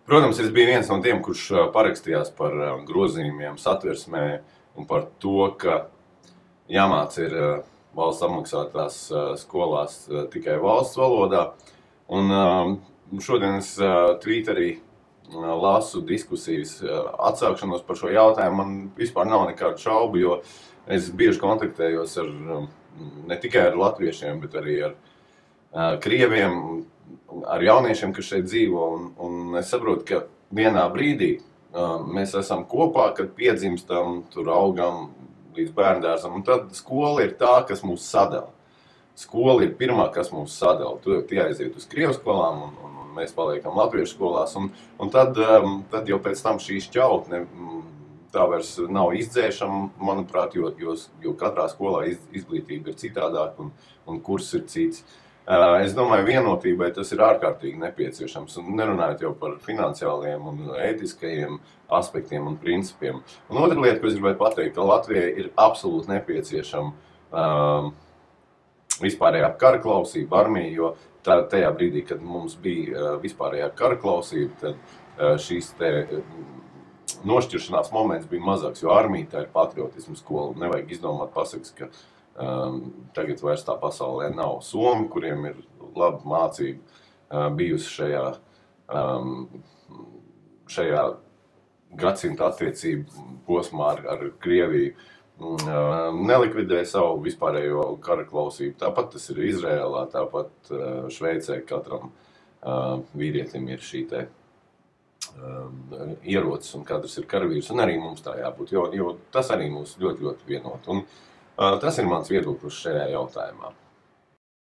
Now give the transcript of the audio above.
Protams, es biju viens no tiem, kurš parakstījās par grozījumiem satversmē un par to, ka jāmāca ir valsts apmaksātās skolās tikai valsts valodā. Un šodien es Twitterī lasu diskusijas atsākšanos par šo jautājumu. Man vispār nav nekādu šaubu, jo es bieži kontaktējos ar ne tikai ar latviešiem, bet arī ar krieviem, ar jauniešiem, kas šeit dzīvo, un es saprotu, ka vienā brīdī mēs esam kopā, kad piedzimstam, tur augam līdz bērndārzam, un tad skola ir tā, kas mūs sadala. Skola ir pirmā, kas mūs sadala. Tu aiziet uz krievu skolām, un mēs paliekam latviešu skolās, un tad jau pēc tam šī šķautne tā vairs nav izdzēšama, manuprāt, jo katrā skolā izglītība ir citādāk, un kurs ir cits. Es domāju, vienotībai tas ir ārkārtīgi nepieciešams, un nerunājot jau par finansiāliem un ētiskajiem aspektiem un principiem. Un otra lieta, ko es gribētu pateikt, ka Latvijai ir absolūti nepieciešama vispārējā kara klausība armija, jo tajā brīdī, kad mums bija vispārējā kara klausība, tad šīs te nošķiršanās moments bija mazāks, jo armija tā ir patriotismu skola. Nevajag izdomāt pasakas, ka tagad vairs tā pasaulē nav. Somi, kuriem ir laba mācība bijusi šajā gadsimta attiecību posmā ar Krieviju, nelikvidēja savu vispārējo kara klausību. Tāpat tas ir Izrēlā, tāpat Šveicē katram vīrietim ir šī te ierocis, un katrs ir karavīrs, un arī mums tā jābūt, jo tas arī mūs ļoti, ļoti vienot. Un tas ir mans viedoklis šajā jautājumā.